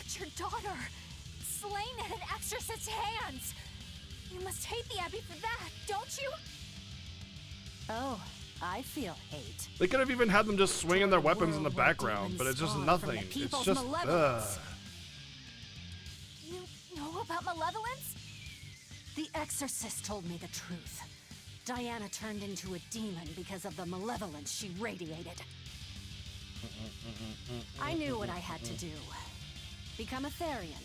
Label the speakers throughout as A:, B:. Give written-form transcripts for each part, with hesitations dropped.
A: watch your daughter slain at an exorcist's hands. You must hate the Abbey for that, don't you?
B: Oh, I feel hate.
C: They could have even had them just swinging their weapons in the background, but it's just nothing. It's just,
A: You know about malevolence?
B: The exorcist told me the truth. Diana turned into a demon because of the malevolence she radiated. I knew what I had to do. Become a Therian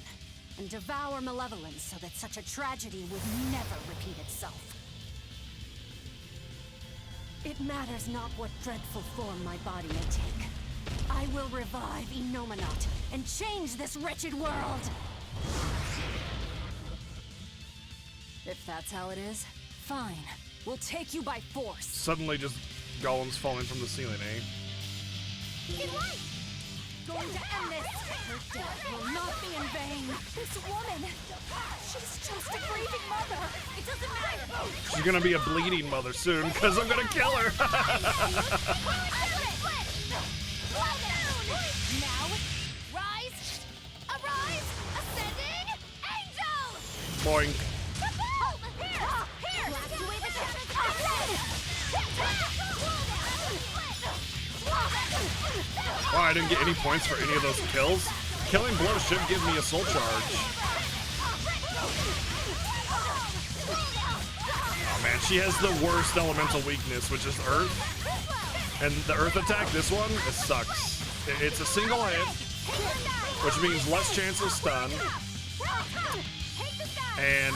B: and devour malevolence so that such a tragedy would never repeat itself. It matters not what dreadful form my body may take. I will revive Enominat and change this wretched world! If that's how it is, fine. We'll take you by force.
C: Suddenly just golems falling from the ceiling, eh?
A: Get right!
B: Going to end this! Her death will not be in vain!
A: This woman, she's just a grieving mother. It doesn't matter.
C: She's gonna be a bleeding mother soon, because I'm gonna kill her!
A: Now, rise, arise, ascending, angels!
C: Boink.
A: Here! Blast away the shadows!
C: Oh, I didn't get any points for any of those kills. Killing blows should give me a soul charge. Oh man, she has the worst elemental weakness, which is Earth. And the Earth attack, this one, it sucks. It's a single hit, which means less chance of stun. And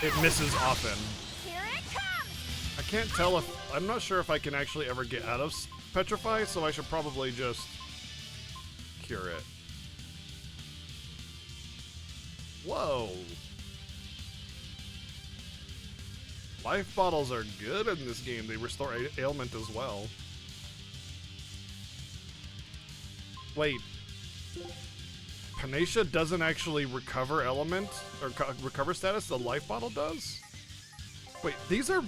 C: it misses often. I can't tell if, I'm not sure if I can actually ever get out of Petrify, so I should probably just cure it. Whoa. Life bottles are good in this game. They restore ailment as well. Wait. Panacea doesn't actually recover element, or recover status, the life bottle does? Wait, these are...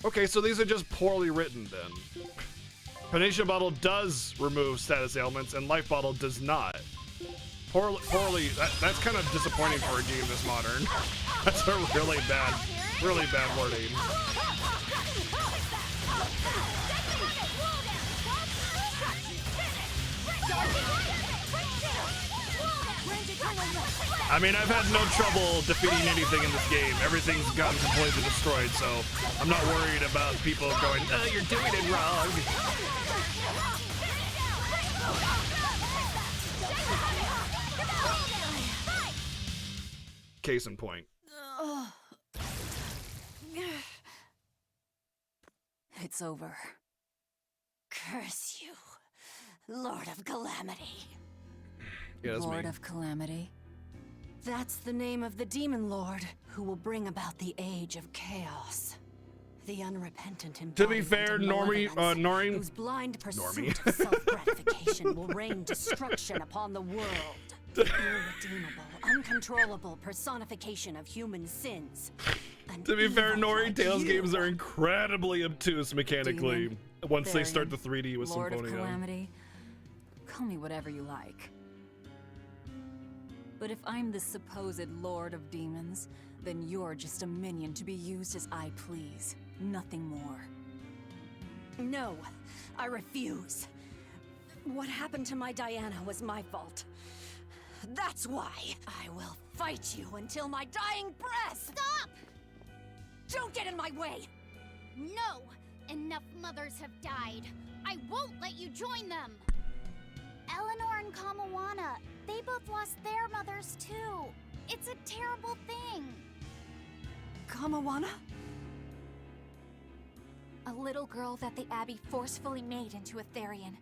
C: Okay, so these are just poorly written then. Panacea bottle does remove status ailments, and life bottle does not. Poorly, that's kind of disappointing for a game this modern. That's a really bad wording. I mean, I've had no trouble defeating anything in this game. Everything's gotten completely destroyed, so I'm not worried about people going, oh, you're doing it wrong. Case in point.
B: It's over. Curse you, Lord of Calamity.
C: Yeah, that's
B: Lord
C: me.
B: of Calamity. That's the name of the demon lord who will bring about the age of chaos. The unrepentant embodiment
C: To be fair,
B: of
C: Nori,
B: malevolence, whose blind pursuit of self-gratification will rain destruction upon the world. Irredeemable, uncontrollable personification of human sins.
C: To be fair,
B: evil
C: Nori
B: like
C: Tales
B: you.
C: games are incredibly obtuse mechanically
B: Demon,
C: once they start
B: Therian,
C: the 3D with
B: Lord of
C: Symphonia.
B: Calamity, call me whatever you like. But if I'm the supposed Lord of Demons, then you're just a minion to be used as I please. Nothing more. No, I refuse. What happened to my Diana was my fault. That's why I will fight you until my dying breath!
A: Stop!
B: Don't get in my way!
A: No! Enough mothers have died. I won't let you join them! Eleanor and Kamawana, they both lost their mothers too. It's a terrible thing.
B: Kamawana?
A: A little girl that the Abbey forcefully made into a Therian.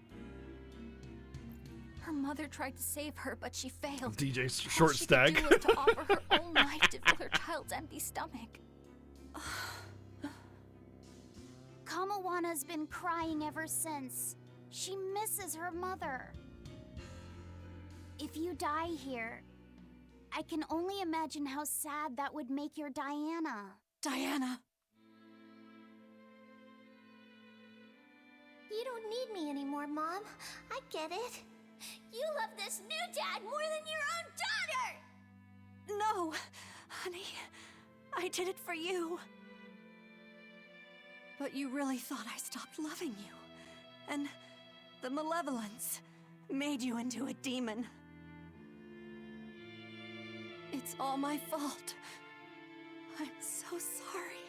A: Her mother tried to save her, but she failed.
C: DJ
A: All
C: Short
A: she
C: Stack.
A: could do was to offer her own life to fill her child's empty stomach. Kamawana's been crying ever since. She misses her mother. If you die here, I can only imagine how sad that would make your Diana.
B: Diana!
A: You
D: don't need me anymore, Mom. I get it. You love this new dad more than your own daughter!
B: No, honey. I did it for you. But you really thought I stopped loving you. And the malevolence made you into a demon. It's all my fault. I'm so sorry.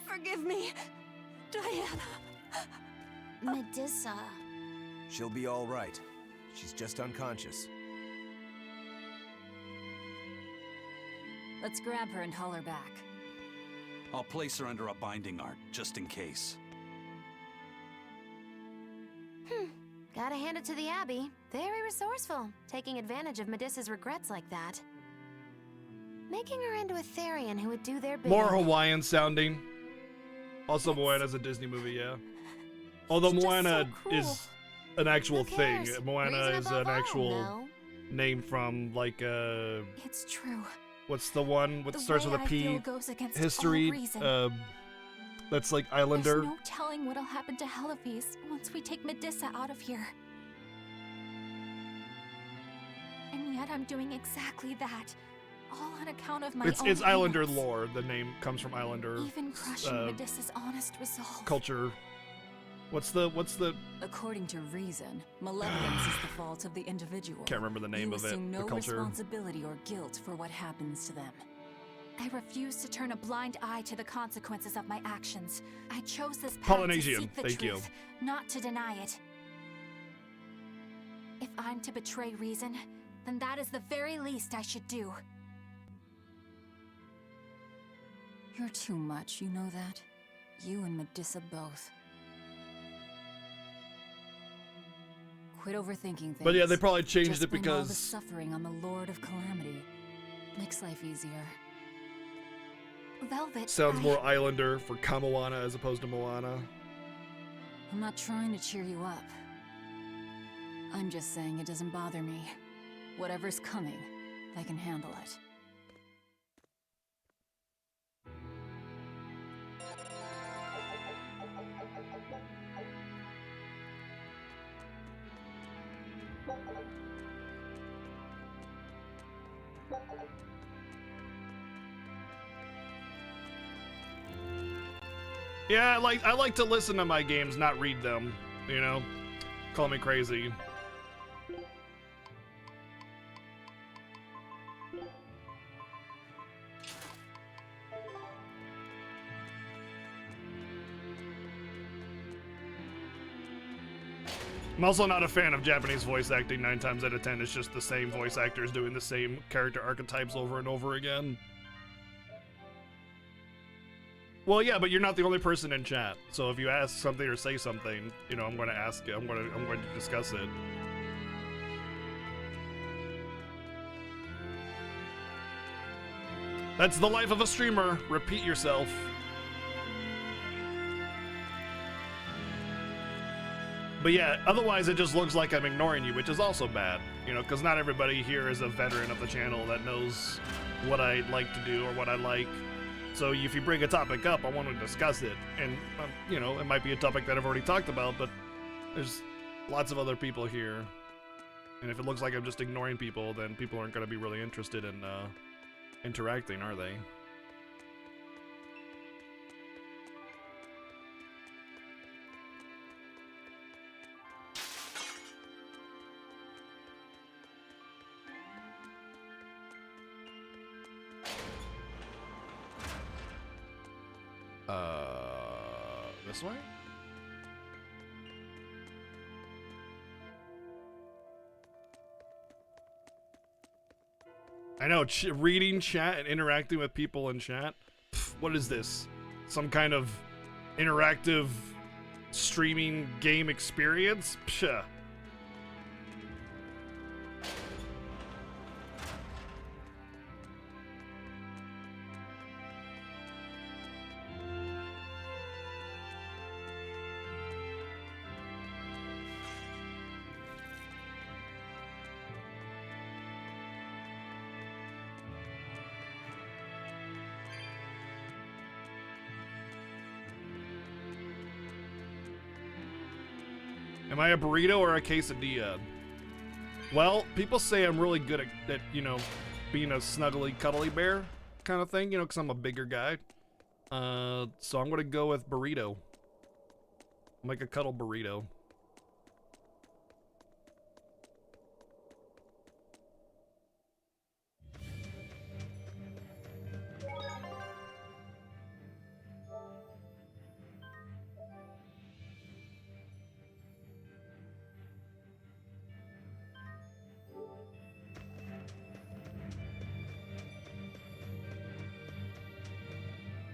B: Forgive me, Diana.
A: Medusa.
E: She'll be all right. She's just unconscious.
B: Let's grab her and haul her back.
F: I'll place her under a binding art, just in case.
D: Gotta hand it to the Abbey. Very resourceful, taking advantage of Medusa's regrets like that. Making her into a Therian who would do their bidding.
C: More Hawaiian sounding. Also, Moana's a Disney movie, yeah. Although
B: It's just
C: Moana
B: so cruel.
C: is an actual
D: Who
C: thing.
D: cares?
C: Moana
D: Reason
C: is
D: above
C: an
D: all,
C: actual
D: no?
C: name from, like,
B: It's true.
C: what's the one? What
B: The
C: starts
B: way
C: with a
B: I
C: P?
B: feel goes against
C: History.
B: all reason.
C: That's like Islander.
B: There's no telling what'll happen to Heliphys once we take Medusa out of here. And yet I'm doing exactly that. All on account of my own
C: It's Islander
B: hands.
C: lore. The name comes from Islander
B: Even crushing Medusa's honest resolve.
C: culture. What's the
B: According to reason, malevolence is the fault of the individual.
C: can't remember the name
B: you
C: of it.
B: assume no
C: The culture.
B: responsibility or guilt for what happens to them. I refuse to turn a blind eye to the consequences of my actions. I chose this path
C: Polynesian,
B: to seek the
C: thank you.
B: truth, not to deny it. If I'm to betray reason, then that is the very least I should do. You're too much, you know that? You and Medusa both. Quit overthinking things.
C: But yeah, they probably changed
B: Just
C: it
B: bring all the
C: because
B: suffering on the Lord of Calamity. Makes life easier. Velvet,
C: sounds more Islander for Kamoana as opposed to Moana.
B: I'm not trying to cheer you up. I'm just saying it doesn't bother me. Whatever's coming, I can handle it.
C: Yeah, I like to listen to my games, not read them. You know, call me crazy. I'm also not a fan of Japanese voice acting. 9 times out of 10, it's just the same voice actors doing the same character archetypes over and over again. Well, yeah, but you're not the only person in chat. So if you ask something or say something, you know, I'm going to ask it. I'm going to discuss it. That's the life of a streamer. Repeat yourself. But yeah, otherwise it just looks like I'm ignoring you, which is also bad. You know, because not everybody here is a veteran of the channel that knows what I like to do or what I like. So if you bring a topic up, I want to discuss it. And, you know, it might be a topic that I've already talked about, but there's lots of other people here. And if it looks like I'm just ignoring people, then people aren't going to be really interested in interacting, are they? This way? I know, reading chat and interacting with people in chat. Pff, what is this? Some kind of interactive streaming game experience? Psha. Am I a burrito or a quesadilla? Well, people say I'm really good at you know, being a snuggly, cuddly bear kind of thing, you know, because I'm a bigger guy. So I'm gonna go with burrito. Make a cuddle burrito.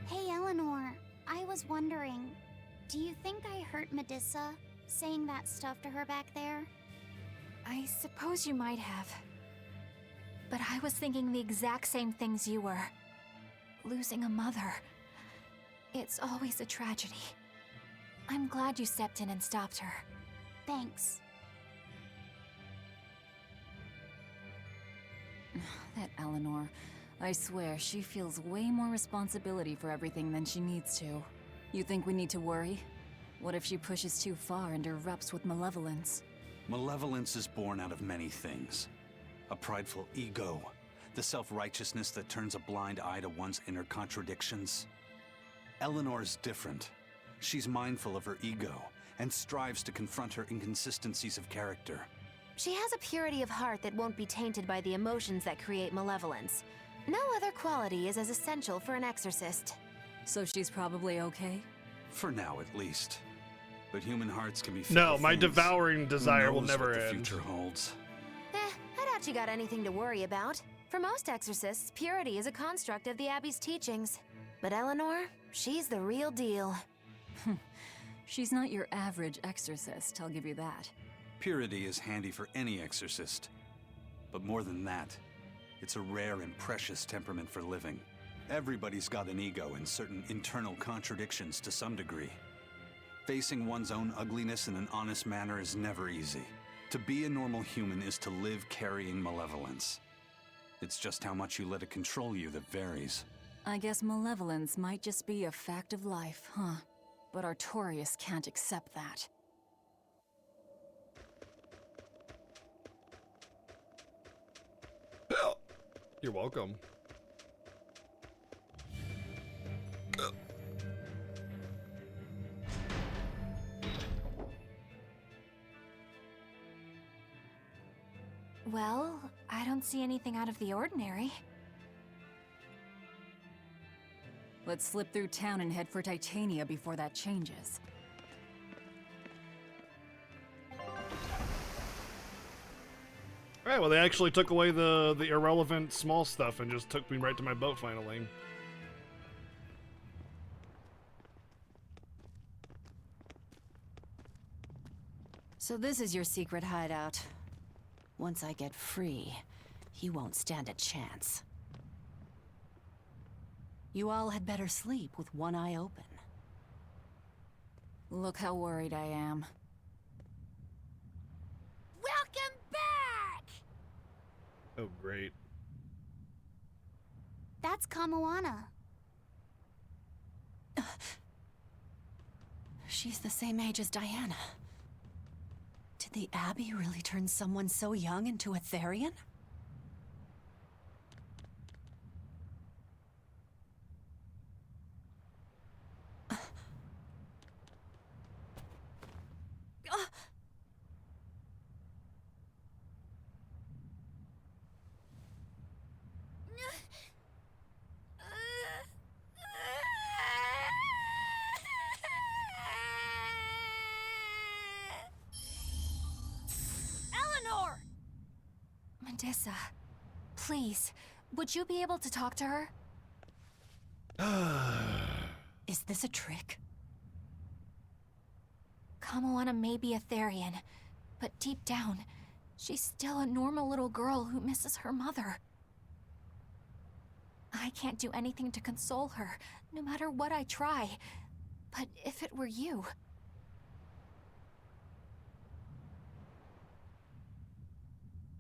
A: Hey, Eleanor. I was wondering, do you think I hurt Medusa saying that stuff to her back there?
G: I suppose you might have. But I was thinking the exact same things you were. Losing a mother. It's always a tragedy. I'm glad you stepped in and stopped her.
A: Thanks.
B: That Eleanor. I swear, she feels way more responsibility for everything than she needs to. You think we need to worry? What if she pushes too far and erupts with malevolence?
F: Malevolence is born out of many things. A prideful ego, the self-righteousness that turns a blind eye to one's inner contradictions. Eleanor's different. She's mindful of her ego and strives to confront her inconsistencies of character.
D: She has a purity of heart that won't be tainted by the emotions that create malevolence. No other quality is as essential for an exorcist.
B: So she's probably okay?
F: For now, at least. But human hearts can be
C: No,
F: fickle
C: my
F: things.
C: devouring desire
F: Who
C: will
F: knows
C: never
F: what the
C: end.
F: future holds.
D: I doubt you got anything to worry about. For most exorcists, purity is a construct of the Abbey's teachings. But Eleanor, she's the real deal.
B: She's not your average exorcist, I'll give you that.
F: Purity is handy for any exorcist. But more than that, it's a rare and precious temperament for living. Everybody's got an ego and certain internal contradictions to some degree. Facing one's own ugliness in an honest manner is never easy. To be a normal human is to live carrying malevolence. It's just how much you let it control you that varies.
B: I guess malevolence might just be a fact of life, huh? But Artorias can't accept that.
C: You're welcome.
G: Well, I don't see anything out of the ordinary.
B: Let's slip through town and head for Titania before that changes.
C: Alright, well they actually took away the irrelevant small stuff and just took me right to my boat finally.
H: So this is your secret hideout. Once I get free, he won't stand a chance. You all had better sleep with one eye open.
B: Look how worried I am.
A: Welcome back!
C: Oh, great.
A: That's Kamoana.
H: She's the same age as Diana. Did the Abbey really turn someone so young into a Therian?
A: Eleanor!
G: Medusa, please, would you be able to talk to her?
H: Is this a trick?
G: Kamoana may be a Therian, but deep down, she's still a normal little girl who misses her mother. I can't do anything to console her, no matter what I try. But if it were you...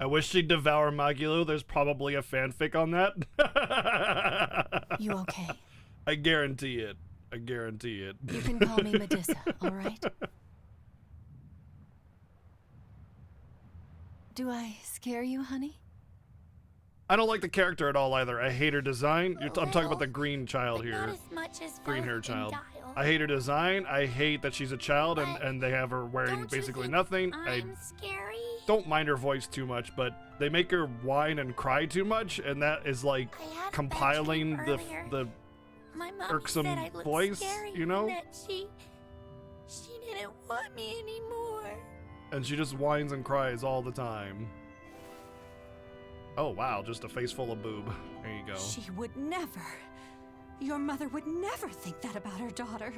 C: I wish she'd devour Magulu. There's probably a fanfic on that.
H: You okay?
C: I guarantee it. I guarantee it.
H: You can call me Medusa, all right? Do I scare you, honey?
C: I don't like the character at all either. I hate her design. I'm talking about the green child
A: but
C: here.
A: not as much as
C: Green hair
A: Velvet and
C: child.
A: Dial.
C: I hate her design. I hate that she's a child
A: But
C: and they have her wearing
A: Don't you
C: basically
A: think
C: nothing. I
A: I'm scary?
C: don't mind her voice too much, but they make her whine and cry too much, and that is like
A: I had a bad
C: compiling
A: dream
C: the
A: earlier.
C: the
A: My mom
C: irksome
A: said I looked
C: voice,
A: scary
C: you know?
A: and that she didn't want me anymore.
C: and she just whines and cries all the time. Oh wow, just a face full of boob. There you go.
H: She would never. Your mother would never think that about her daughter.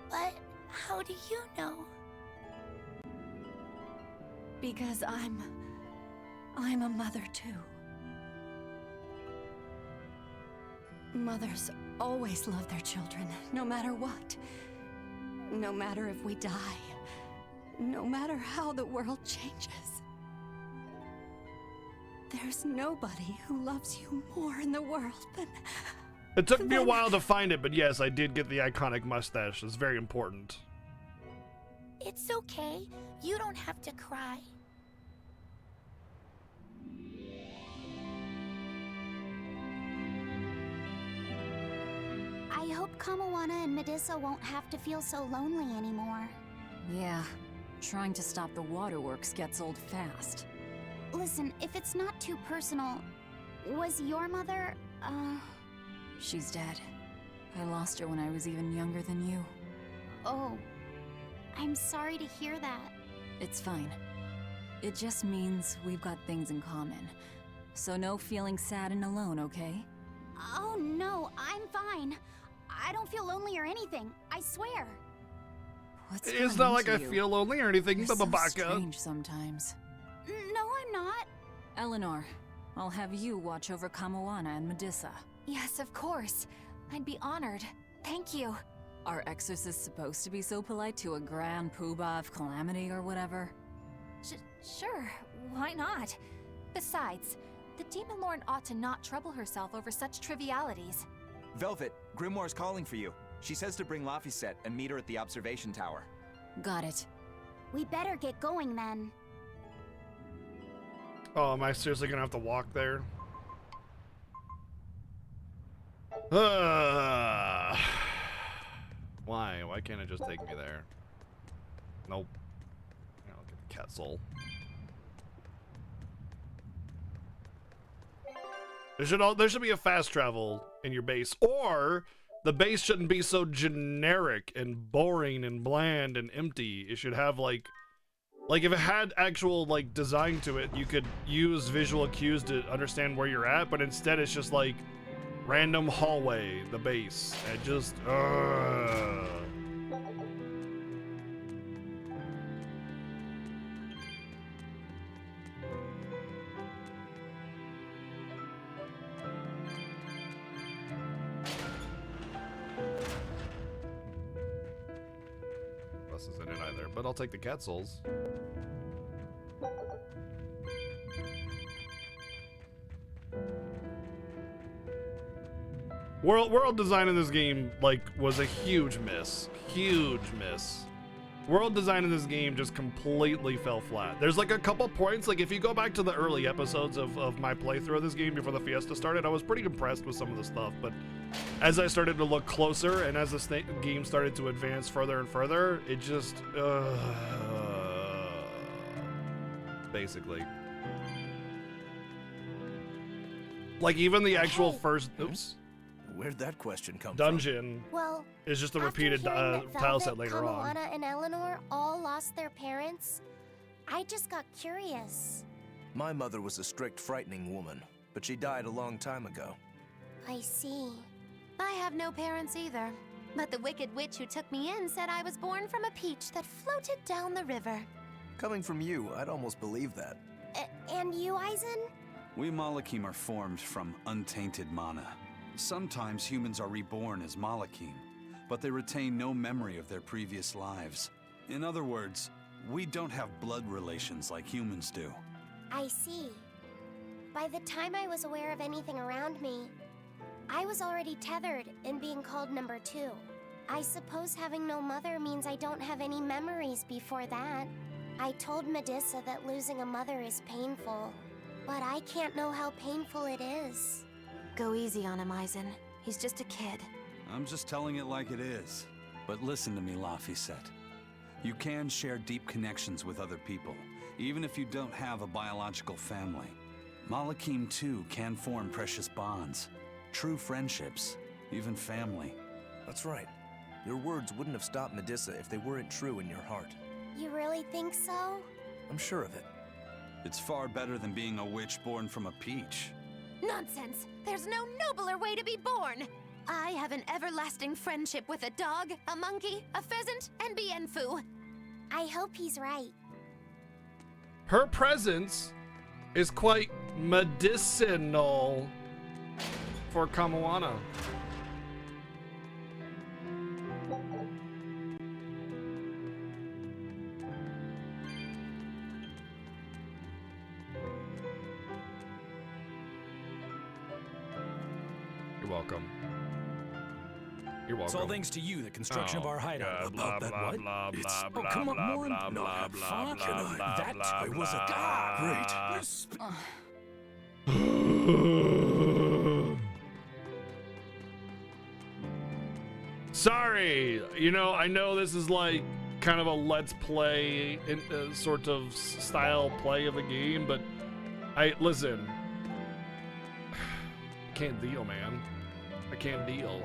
A: But how do you know?
H: Because I'm a mother too. Mothers always love their children, no matter what. No matter if we die. No matter how the world changes. There's nobody who loves you more in the world than...
C: It took me a while to find it, but yes, I did get the iconic mustache. It's very important.
A: It's okay. You don't have to cry. I hope Kamawana and Medusa won't have to feel so lonely anymore.
B: Yeah, trying to stop the waterworks gets old fast.
A: Listen, if it's not too personal, was your mother,
B: She's dead. I lost her when I was even younger than you.
A: Oh, I'm sorry to hear that.
B: It's fine. It just means we've got things in common. So no feeling sad and alone, okay?
A: Oh no, I'm fine. I don't feel lonely or anything, I swear.
B: What's
C: It's
B: gotten
C: not like I
B: into you?
C: feel lonely or anything,
B: You're so
C: Babaka.
B: strange sometimes.
A: No, I'm not.
B: Eleanor, I'll have you watch over Kamawana and Medusa.
G: Yes, of course. I'd be honored. Thank you.
B: Are exorcists supposed to be so polite to a grand poobah of calamity or whatever?
G: Sure, why not? Besides, the Demon Lord ought to not trouble herself over such trivialities.
E: Velvet, Grimoire's calling for you. She says to bring Laphicet and meet her at the observation tower.
B: Got it.
A: We better get going then.
C: Oh, am I seriously gonna have to walk there? Why? Why can't it just take me there? Nope. I'll get the cat soul. There should be a fast travel in your base, or the base shouldn't be so generic and boring and bland and empty. It should have like if it had actual like design to it, you could use visual cues to understand where you're at, but instead it's just like random hallway, the base. It just This isn't it either, but I'll take the cat souls. World design in this game was a huge miss. Huge miss. World design in this game just completely fell flat. There's like a couple points, like if you go back to the early episodes of my playthrough of this game before the Fiesta started, I was pretty impressed with some of the stuff, but as I started to look closer and as the game started to advance further and further, it just, basically. Like even the actual first, oops.
E: Where'd that question come
C: Dungeon
A: Well,
C: is just a
A: after
C: repeated
A: hearing that
C: tile
A: Velvet,
C: set later on.
A: Kamawana, and Eleanor all lost their parents, I just got curious.
E: from? My mother was a strict, frightening woman, but she died a long time ago.
A: I see.
D: I have no parents either. But the wicked witch who took me in said I was born from a peach that floated down the river.
E: Coming from you, I'd almost believe that.
A: And you, Aizen?
F: We Malakim are formed from untainted mana. Sometimes humans are reborn as Malakim, but they retain no memory of their previous lives. In other words, we don't have blood relations like humans do.
A: I see. By the time I was aware of anything around me, I was already tethered and being called number 2.
I: I suppose having no mother means I don't have any memories before that. I told Medusa that losing a mother is painful, but I can't know how painful it is.
D: Go easy on him, Aizen. He's just a kid.
F: I'm just telling it like it is. But listen to me, Laphicet. You can share deep connections with other people, even if you don't have a biological family. Malakim, too, can form precious bonds. True friendships, even family.
J: That's right. Your words wouldn't have stopped Medusa if they weren't true in your heart.
I: You really think so?
J: I'm sure of it.
F: It's far better than being a witch born from a peach.
D: Nonsense! There's no nobler way to be born! I have an everlasting friendship with a dog, a monkey, a pheasant, and Bienfu.
I: I hope he's right.
C: Her presence is quite medicinal for Kamoana. You're welcome. You're welcome.
J: It's all thanks to you, the construction of our hideout.
C: God,
J: About that,
C: blah,
J: what?
C: blah,
J: It's...
C: blah,
J: oh, come on,
C: blah,
J: Morin.
C: blah,
J: No,
C: blah,
J: have
C: blah,
J: fun.
C: blah, blah,
J: That
C: blah,
J: toy was a...
C: blah,
J: Ah, great.
C: Sorry, you know, I know this is like kind of a let's play sort of style play of a game, but listen, I can't deal, man. I can't deal.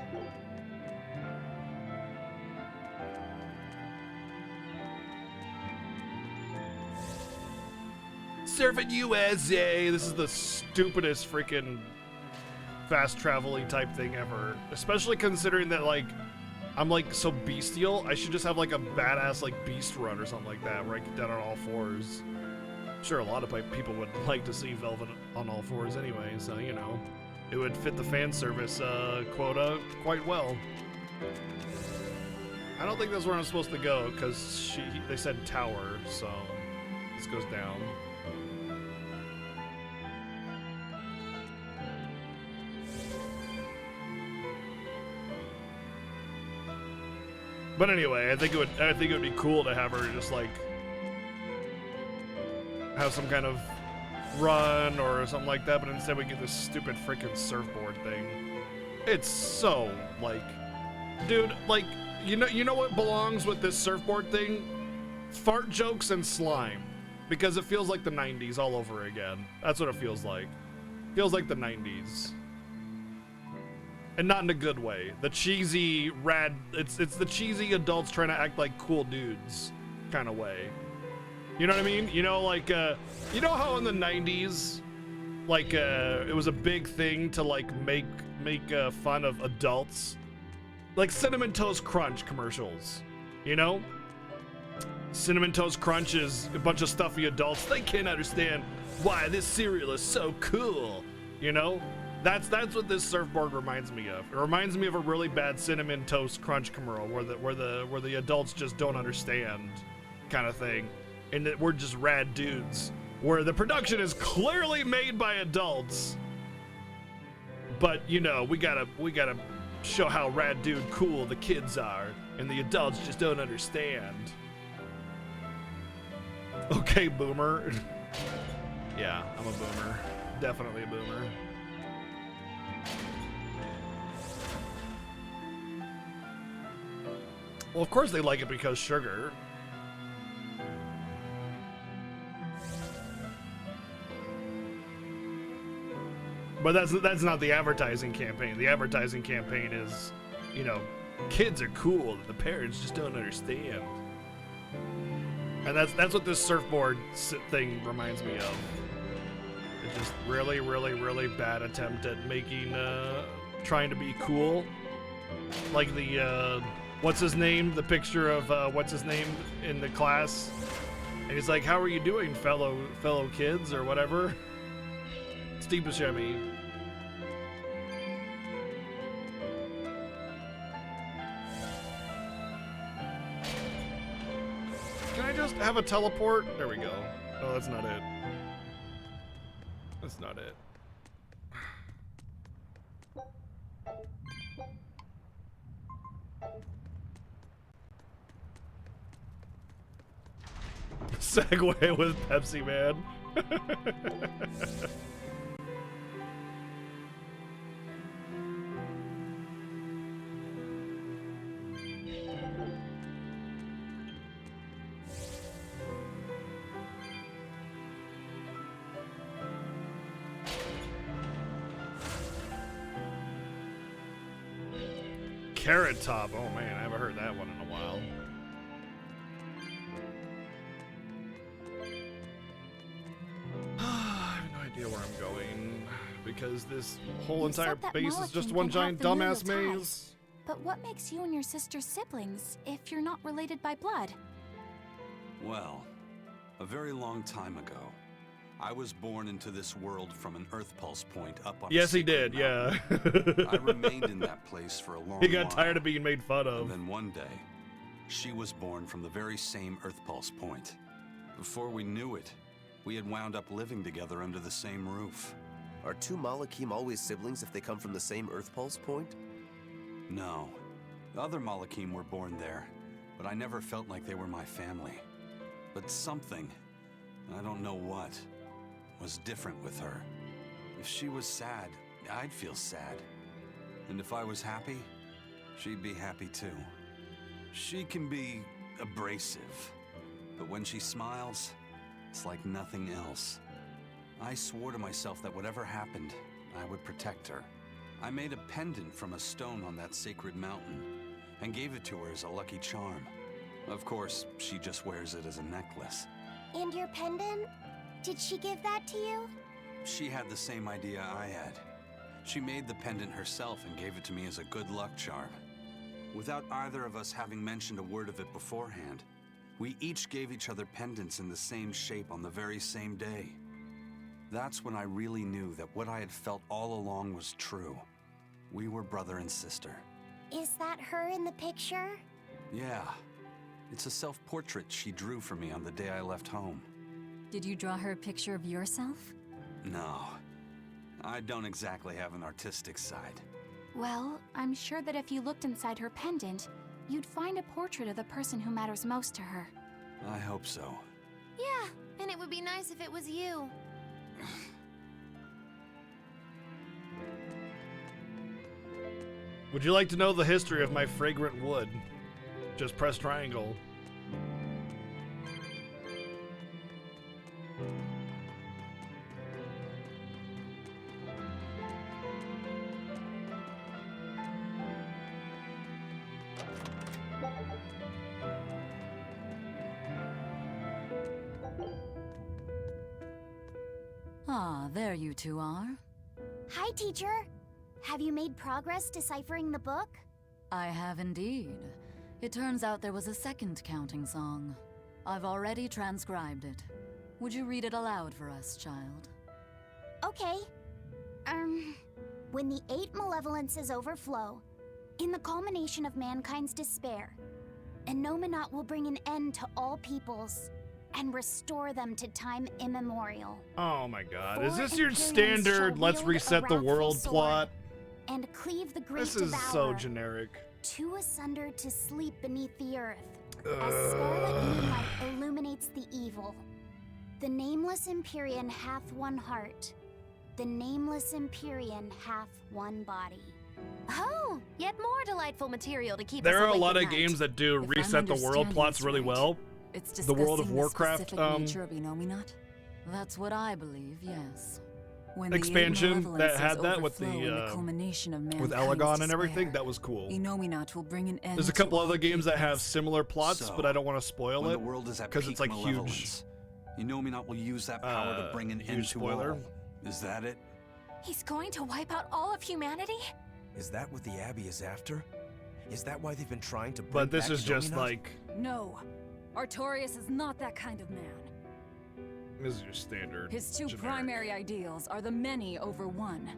C: Surfing USA. This is the stupidest freaking fast travel-y type thing ever. Especially considering that, like, I'm like so bestial. I should just have like a badass like beast run or something like that where I get down on all fours. I'm sure a lot of people would like to see Velvet on all fours anyway, so you know, it would fit the fan service quota quite well. I don't think that's where I'm supposed to go because they said tower, so this goes down. But anyway, I think it would be cool to have her just like have some kind of run or something like that, but instead we get this stupid freaking surfboard thing. It's so like, dude, like you know what belongs with this surfboard thing? Fart jokes and slime, because it feels like the 90s all over again. That's what it feels like. Feels like the 90s. And not in a good way. The cheesy rad, it's the cheesy adults trying to act like cool dudes kind of way. You know what I mean? You know, like, you know how in the 90s, like, it was a big thing to like make fun of adults? Like Cinnamon Toast Crunch commercials, you know? Cinnamon Toast Crunch is a bunch of stuffy adults. They can't understand why this cereal is so cool, you know? That's what this surfboard reminds me of. It reminds me of a really bad Cinnamon Toast Crunch commercial where the adults just don't understand kind of thing. And that we're just rad dudes. Where the production is clearly made by adults. But you know, we gotta show how rad dude cool the kids are, and the adults just don't understand. Okay, boomer. Yeah, I'm a boomer. Definitely a boomer. Well, of course they like it because sugar. But that's not the advertising campaign. The advertising campaign is, you know, kids are cool that the parents just don't understand. And that's what this surfboard thing reminds me of. It's just really, really, really bad attempt at making, trying to be cool. Like the, what's his name? The picture of, what's his name in the class? And he's like, how are you doing, fellow kids, or whatever? Steve Buscemi. Can I just have a teleport? There we go. Oh, that's not it. That's not it. segue with Pepsi Man. Carrot Top. Oh man, I haven't heard that one in a while. I have no idea where I'm going because this whole
G: You
C: entire
G: said that
C: base is just
G: Mollikin
C: one
G: can have
C: giant
G: familial
C: dumbass
G: ties.
C: maze.
G: But what makes you and your sister siblings if you're not related by blood?
F: Well, a very long time ago, I was born into this world from an Earth Pulse point up on a
C: Yes, he
F: secret
C: did. Yeah.
F: mountain. I remained in that place for a long
C: He got
F: while.
C: tired of being made fun
F: And
C: of.
F: then one day, she was born from the very same Earth Pulse point. Before we knew it, we had wound up living together under the same roof.
J: Are two Malakim always siblings if they come from the same Earth Pulse point?
F: No. The other Malakim were born there, but I never felt like they were my family. But something, I don't know what, was different with her. If she was sad, I'd feel sad. And if I was happy, she'd be happy too. She can be abrasive, but when she smiles, it's like nothing else. I swore to myself that whatever happened, I would protect her. I made a pendant from a stone on that sacred mountain and gave it to her as a lucky charm. Of course, she just wears it as a necklace.
I: And your pendant? Did she give that to you?
F: She had the same idea I had. She made the pendant herself and gave it to me as a good luck charm. Without either of us having mentioned a word of it beforehand, we each gave each other pendants in the same shape on the very same day. That's when I really knew that what I had felt all along was true. We were brother and sister.
I: Is that her in the picture?
F: Yeah. It's a self-portrait she drew for me on the day I left home.
B: Did you draw her a picture of yourself?
F: No. I don't exactly have an artistic side.
G: Well, I'm sure that if you looked inside her pendant, you'd find a portrait of the person who matters most to her.
F: I hope so.
D: Yeah, and it would be nice if it was you.
C: Would you like to know the history of my fragrant wood? Just press triangle.
B: Ah, there you two are.
A: Hi, teacher. Have you made progress deciphering the book?
B: I have indeed. It turns out there was a second counting song. I've already transcribed it. Would you read it aloud for us, child?
A: Okay. When the 8 malevolences overflow, in the culmination of mankind's despair, Enominat will bring an end to all peoples and restore them to time immemorial.
C: Oh my god. Is
A: 4
C: this your
A: Imperiums
C: standard
A: shall
C: let's
A: wield a
C: reset the
A: wrathful
C: world
A: sword
C: plot?
A: and cleave the great
C: This is
A: devourer,
C: so generic.
A: two asunder to sleep beneath the earth, as scarlet moonlight illuminates the evil. The nameless Empyrean hath one heart. The nameless Empyrean hath one body.
D: Oh, yet more delightful material to keep
C: There
D: us
C: are a
D: awake
C: lot
D: at
C: of
D: night.
C: games that do
B: If I'm
C: reset the world
B: understanding
C: plots
B: this
C: really
B: right,
C: well.
B: It's
C: The World of
B: discussing
C: Warcraft,
B: specific nature of Enominat? That's what I believe, yes. When the
C: Expansion
B: eight
C: that had
B: malevolences
C: that with
B: overflow in
C: the
B: culmination of
C: with
B: mankind's
C: Elegon and everything,
B: despair,
C: that was cool.
B: Enominat will bring an end
C: There's a
B: to
C: couple
B: all
C: other games that have
B: peoples.
C: similar plots,
F: So,
C: but I don't want to spoil
F: when
C: it
F: the world is at
C: because
F: peak
C: it's like huge.
F: malevolence, Enominat will use that power to bring an
C: huge
F: end to
C: spoiler.
F: all. Is that it?
G: He's going to wipe out all of humanity?
J: Is that what the Abbey is after? Is that why they've been trying to bring
C: But this
J: back
C: is just
J: Enominat?
C: like
B: No, Artorias is not that kind of man.
C: this is your standard.
B: His two
C: generic.
B: primary ideals are the many over one,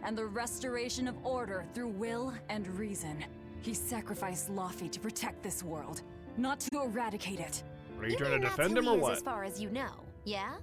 B: and the restoration of order through will and reason. He sacrificed Laufey to protect this world, not to eradicate it.
C: Are you trying
D: mean
C: to
D: that's
C: defend
D: who
C: him
D: he
C: or
D: is
C: what?
D: As far as you know, yeah?